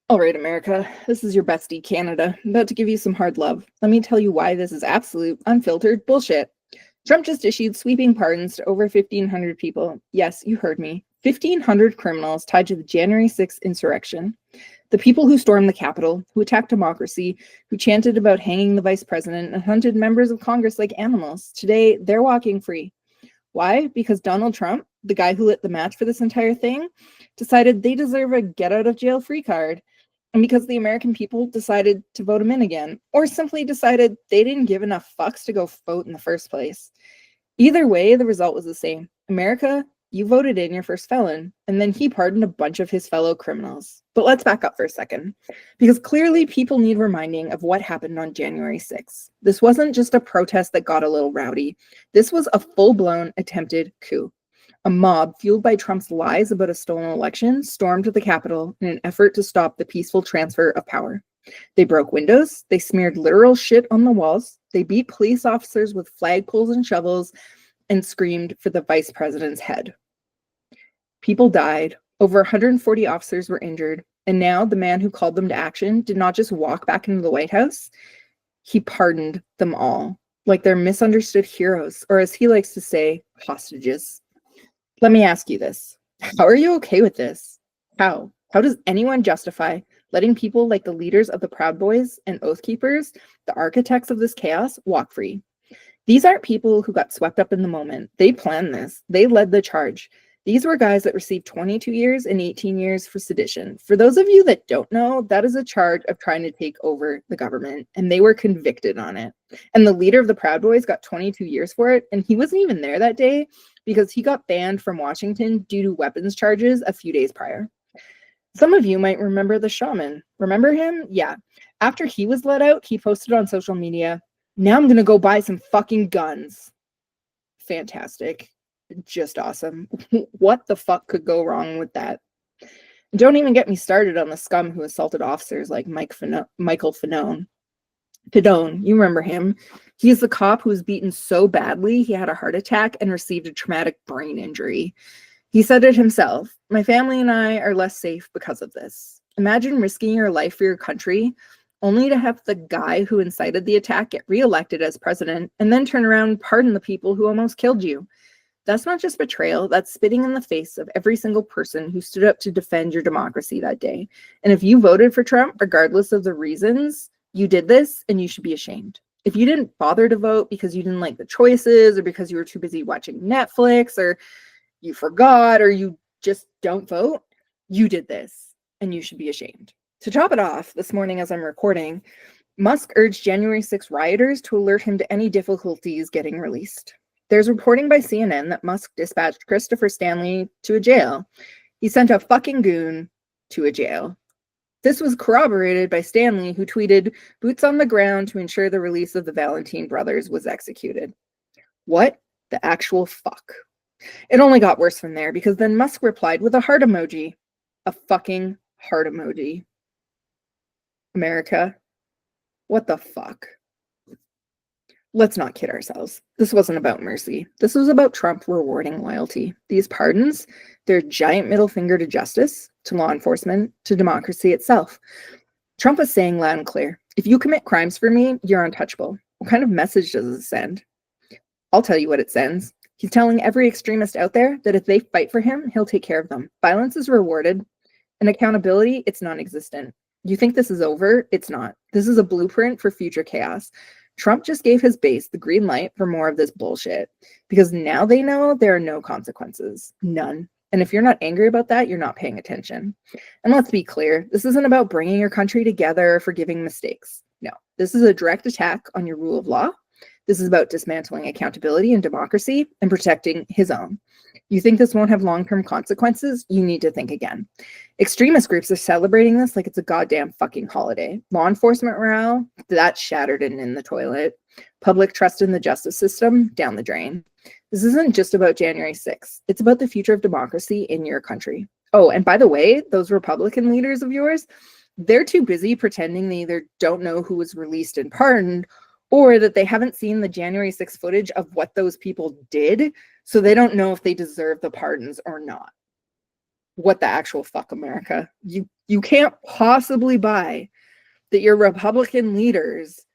All right, America, this is your bestie, Canada. I'm about to give you some hard love. Let me tell you why this is absolute, unfiltered bullshit. Trump just issued sweeping pardons to over 1,500 people. Yes, you heard me. 1,500 criminals tied to the January 6th insurrection. The people who stormed the Capitol, who attacked democracy, who chanted about hanging the vice president and hunted members of Congress like animals. Today, they're walking free. Why? Because Donald Trump, the guy who lit the match for this entire thing, decided they deserve a get out of jail free card. And because the American people decided to vote him in again, or simply decided they didn't give enough fucks to go vote in the first place. Either way, the result was the same. America, you voted in your first felon, and then he pardoned a bunch of his fellow criminals. But let's back up for a second, because clearly people need reminding of what happened on January 6th. This wasn't just a protest that got a little rowdy. This was a full-blown attempted coup. A mob, fueled by Trump's lies about a stolen election, stormed the Capitol in an effort to stop the peaceful transfer of power. They broke windows, they smeared literal shit on the walls, they beat police officers with flagpoles and shovels, and screamed for the vice president's head. People died, over 140 officers were injured, and now the man who called them to action did not just walk back into the White House, he pardoned them all, like they're misunderstood heroes, or as he likes to say, hostages. Let me ask you this. How are you okay with this? How? How does anyone justify letting people like the leaders of the Proud Boys and Oath Keepers, the architects of this chaos, walk free? These aren't people who got swept up in the moment. They planned this. They led the charge. These were guys that received 22 years and 18 years for sedition. For those of you that don't know, that is a charge of trying to take over the government, and they were convicted on it. And the leader of the Proud Boys got 22 years for it, and he wasn't even there that day because he got banned from Washington due to weapons charges a few days prior. Some of you might remember the shaman. Remember him? Yeah. After he was let out, he posted on social media, "Now I'm going to go buy some fucking guns." Fantastic. Just awesome. What the fuck could go wrong with that? Don't even get me started on the scum who assaulted officers like Michael Fanone. You remember him. He's the cop who was beaten so badly he had a heart attack and received a traumatic brain injury. He said it himself, "My family and I are less safe because of this." Imagine risking your life for your country only to have the guy who incited the attack get reelected as president and then turn around and pardon the people who almost killed you. That's not just betrayal, that's spitting in the face of every single person who stood up to defend your democracy that day. And if you voted for Trump, regardless of the reasons, you did this and you should be ashamed. If you didn't bother to vote because you didn't like the choices or because you were too busy watching Netflix or you forgot or you just don't vote, you did this and you should be ashamed. To top it off, this morning as I'm recording, Musk urged January 6 rioters to alert him to any difficulties getting released. There's reporting by CNN that Musk dispatched Christopher Stanley to a jail. He sent a fucking goon to a jail. This was corroborated by Stanley, who tweeted, "Boots on the ground to ensure the release of the Valentine brothers was executed." What the actual fuck? It only got worse from there, because then Musk replied with a heart emoji. A fucking heart emoji. America, what the fuck? Let's not kid ourselves. This wasn't about mercy. This was about Trump rewarding loyalty. These pardons, they're a giant middle finger to justice, to law enforcement, to democracy itself. Trump was saying loud and clear, if you commit crimes for me, you're untouchable. What kind of message does it send? I'll tell you what it sends. He's telling every extremist out there that if they fight for him, he'll take care of them. Violence is rewarded, and accountability, it's non-existent. You think this is over? It's not. This is a blueprint for future chaos. Trump just gave his base the green light for more of this bullshit because now they know there are no consequences. None. And if you're not angry about that, you're not paying attention. And let's be clear, this isn't about bringing your country together or forgiving mistakes. No, this is a direct attack on your rule of law. This is about dismantling accountability and democracy and protecting his own. You think this won't have long-term consequences? You need to think again. Extremist groups are celebrating this like it's a goddamn fucking holiday. Law enforcement morale, that's shattered and in the toilet. Public trust in the justice system, down the drain. This isn't just about January 6th. It's about the future of democracy in your country. Oh, and by the way, those Republican leaders of yours, they're too busy pretending they either don't know who was released and pardoned or that they haven't seen the January 6th footage of what those people did, so they don't know if they deserve the pardons or not. What the actual fuck, America? You You can't possibly buy that your Republican leaders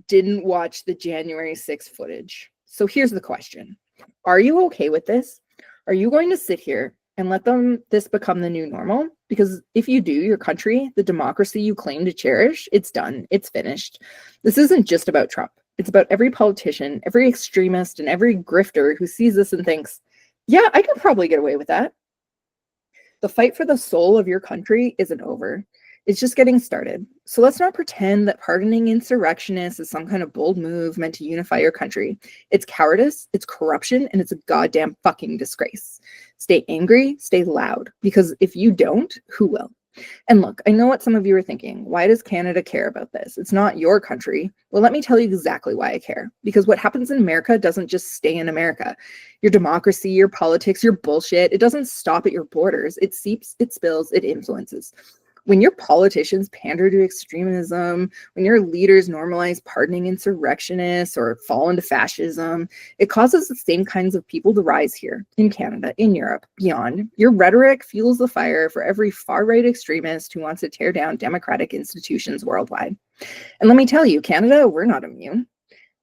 didn't watch the January 6th footage. So here's the question. Are you okay with this? Are you going to sit here and let this become the new normal? Because if you do, your country, the democracy you claim to cherish, it's done. It's finished. This isn't just about Trump. It's about every politician, every extremist, and every grifter who sees this and thinks, yeah, I could probably get away with that. The fight for the soul of your country isn't over. It's just getting started. So let's not pretend that pardoning insurrectionists is some kind of bold move meant to unify your country. It's cowardice, it's corruption, and it's a goddamn fucking disgrace. Stay angry, stay loud, because if you don't, who will? And look, I know what some of you are thinking. Why does Canada care about this? It's not your country. Well, let me tell you exactly why I care. Because what happens in America doesn't just stay in America. Your democracy, your politics, your bullshit, it doesn't stop at your borders. It seeps, it spills, it influences. When your politicians pander to extremism, when your leaders normalize pardoning insurrectionists or fall into fascism, it causes the same kinds of people to rise here in Canada, in Europe, beyond. Your rhetoric fuels the fire for every far-right extremist who wants to tear down democratic institutions worldwide. And let me tell you, Canada, we're not immune.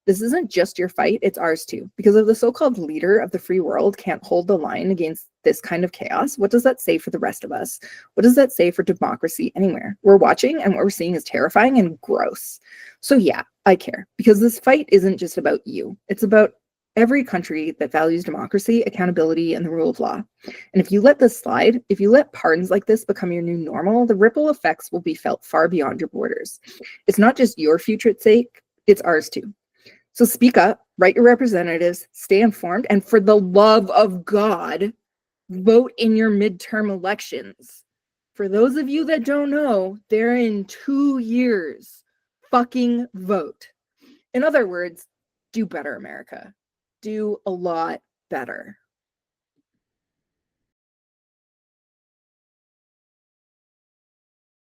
This isn't just your fight, it's ours too. Because if the so-called leader of the free world can't hold the line against this kind of chaos, what does that say for the rest of us? What does that say for democracy anywhere? We're watching and what we're seeing is terrifying and gross. So yeah, I care. Because this fight isn't just about you. It's about every country that values democracy, accountability, and the rule of law. And if you let this slide, if you let pardons like this become your new normal, the ripple effects will be felt far beyond your borders. It's not just your future at stake, it's ours too. So speak up, write your representatives, stay informed, and for the love of God, vote in your midterm elections. For those of you that don't know, they're in 2 years. Fucking vote. In other words, do better, America. Do a lot better.